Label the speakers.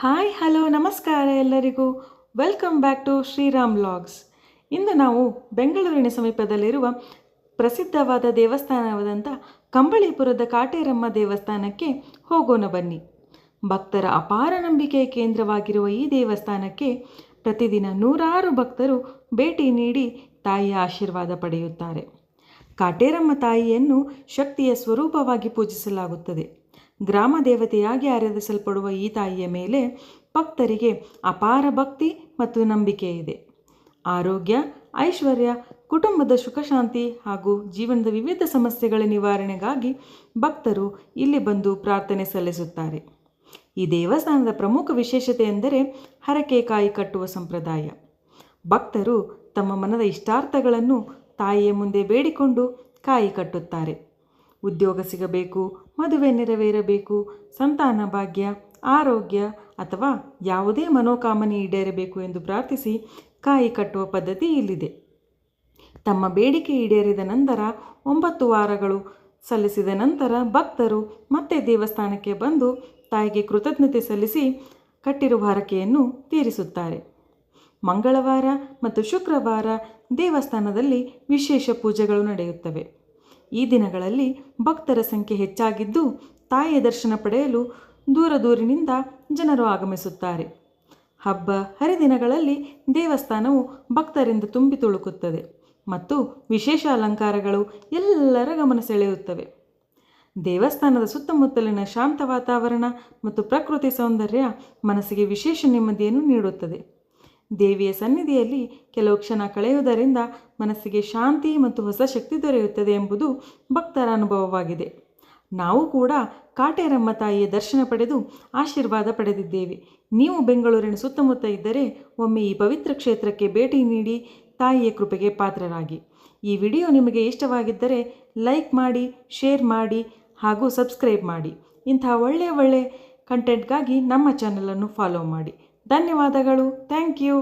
Speaker 1: Hi hello ನಮಸ್ಕಾರ ಎಲ್ಲರಿಗೂ. Welcome back to Sriram vlogs. ಇಂದು ನಾವು ಬೆಂಗಳೂರಿನ ಸಮೀಪದಲ್ಲಿರುವ ಪ್ರಸಿದ್ಧವಾದ ದೇವಸ್ಥಾನವಾದಂಥ ಕಂಬಳಿಪುರದ ಕಾಟೇರಮ್ಮ ದೇವಸ್ಥಾನಕ್ಕೆ ಹೋಗೋಣ ಬನ್ನಿ. ಭಕ್ತರ ಅಪಾರ ನಂಬಿಕೆಯ ಕೇಂದ್ರವಾಗಿರುವ ಈ ದೇವಸ್ಥಾನಕ್ಕೆ ಪ್ರತಿದಿನ ನೂರಾರು ಭಕ್ತರು ಭೇಟಿ ನೀಡಿ ತಾಯಿಯ ಆಶೀರ್ವಾದ ಪಡೆಯುತ್ತಾರೆ. ಕಾಟೇರಮ್ಮ ತಾಯಿಯನ್ನು ಶಕ್ತಿಯ ಸ್ವರೂಪವಾಗಿ ಪೂಜಿಸಲಾಗುತ್ತದೆ. ಗ್ರಾಮ ದೇವತೆಯಾಗಿ ಆರಾಧಿಸಲ್ಪಡುವ ಈ ತಾಯಿಯ ಮೇಲೆ ಭಕ್ತರಿಗೆ ಅಪಾರ ಭಕ್ತಿ ಮತ್ತು ನಂಬಿಕೆ ಇದೆ. ಆರೋಗ್ಯ, ಐಶ್ವರ್ಯ, ಕುಟುಂಬದ ಸುಖಶಾಂತಿ ಹಾಗೂ ಜೀವನದ ವಿವಿಧ ಸಮಸ್ಯೆಗಳ ನಿವಾರಣೆಗಾಗಿ ಭಕ್ತರು ಇಲ್ಲಿ ಬಂದು ಪ್ರಾರ್ಥನೆ ಸಲ್ಲಿಸುತ್ತಾರೆ. ಈ ದೇವಸ್ಥಾನದ ಪ್ರಮುಖ ವಿಶೇಷತೆ ಎಂದರೆ ಹರಕೆ ಕಾಯಿ ಕಟ್ಟುವ ಸಂಪ್ರದಾಯ. ಭಕ್ತರು ತಮ್ಮ ಮನದ ಇಷ್ಟಾರ್ಥಗಳನ್ನು ತಾಯಿಯ ಮುಂದೆ ಬೇಡಿಕೊಂಡು ಕಾಯಿ ಕಟ್ಟುತ್ತಾರೆ. ಉದ್ಯೋಗ ಸಿಗಬೇಕು, ಮದುವೆ ನೆರವೇರಬೇಕು, ಸಂತಾನ ಭಾಗ್ಯ, ಆರೋಗ್ಯ ಅಥವಾ ಯಾವುದೇ ಮನೋಕಾಮನೆ ಈಡೇರಬೇಕು ಎಂದು ಪ್ರಾರ್ಥಿಸಿ ಕಾಯಿ ಕಟ್ಟುವ ಪದ್ಧತಿ ಇಲ್ಲಿದೆ. ತಮ್ಮ ಬೇಡಿಕೆ ಈಡೇರಿದ ನಂತರ 9 ವಾರಗಳು ಸಲ್ಲಿಸಿದ ನಂತರ ಭಕ್ತರು ಮತ್ತೆ ದೇವಸ್ಥಾನಕ್ಕೆ ಬಂದು ತಾಯಿಗೆ ಕೃತಜ್ಞತೆ ಸಲ್ಲಿಸಿ ಕಟ್ಟಿರುವ ಹರಕೆಯನ್ನು ತೀರಿಸುತ್ತಾರೆ. ಮಂಗಳವಾರ ಮತ್ತು ಶುಕ್ರವಾರ ದೇವಸ್ಥಾನದಲ್ಲಿ ವಿಶೇಷ ಪೂಜೆಗಳು ನಡೆಯುತ್ತವೆ. ಈ ದಿನಗಳಲ್ಲಿ ಭಕ್ತರ ಸಂಖ್ಯೆ ಹೆಚ್ಚಾಗಿದ್ದು ತಾಯಿಯ ದರ್ಶನ ಪಡೆಯಲು ದೂರದೂರಿನಿಂದ ಜನರು ಆಗಮಿಸುತ್ತಾರೆ. ಹಬ್ಬ ಹರಿದಿನಗಳಲ್ಲಿ ದೇವಸ್ಥಾನವು ಭಕ್ತರಿಂದ ತುಂಬಿ ತುಳುಕುತ್ತದೆ ಮತ್ತು ವಿಶೇಷ ಅಲಂಕಾರಗಳು ಎಲ್ಲರ ಗಮನ ಸೆಳೆಯುತ್ತವೆ. ದೇವಸ್ಥಾನದ ಸುತ್ತಮುತ್ತಲಿನ ಶಾಂತ ವಾತಾವರಣ ಮತ್ತು ಪ್ರಕೃತಿ ಸೌಂದರ್ಯ ಮನಸ್ಸಿಗೆ ವಿಶೇಷ ನೆಮ್ಮದಿಯನ್ನು ನೀಡುತ್ತದೆ. ದೇವಿಯ ಸನ್ನಿಧಿಯಲ್ಲಿ ಕೆಲವು ಕ್ಷಣ ಕಳೆಯುವುದರಿಂದ ಮನಸ್ಸಿಗೆ ಶಾಂತಿ ಮತ್ತು ಹೊಸ ಶಕ್ತಿ ದೊರೆಯುತ್ತದೆ ಎಂಬುದು ಭಕ್ತರ ಅನುಭವವಾಗಿದೆ. ನಾವು ಕೂಡ ಕಾಟೇರಮ್ಮ ತಾಯಿಯ ದರ್ಶನ ಪಡೆದು ಆಶೀರ್ವಾದ ಪಡೆದಿದ್ದೇವೆ. ನೀವು ಬೆಂಗಳೂರಿನ ಸುತ್ತಮುತ್ತ ಇದ್ದರೆ ಒಮ್ಮೆ ಈ ಪವಿತ್ರ ಕ್ಷೇತ್ರಕ್ಕೆ ಭೇಟಿ ನೀಡಿ ತಾಯಿಯ ಕೃಪೆಗೆ ಪಾತ್ರರಾಗಿ. ಈ ವಿಡಿಯೋ ನಿಮಗೆ ಇಷ್ಟವಾಗಿದ್ದರೆ ಲೈಕ್ ಮಾಡಿ, ಶೇರ್ ಮಾಡಿ ಹಾಗೂ ಸಬ್ಸ್ಕ್ರೈಬ್ ಮಾಡಿ. ಇಂತಹ ಒಳ್ಳೆಯ ಕಂಟೆಂಟ್ಗಾಗಿ ನಮ್ಮ ಚಾನಲನ್ನು ಫಾಲೋ ಮಾಡಿ. ಧನ್ಯವಾದಗಳು. Thank you.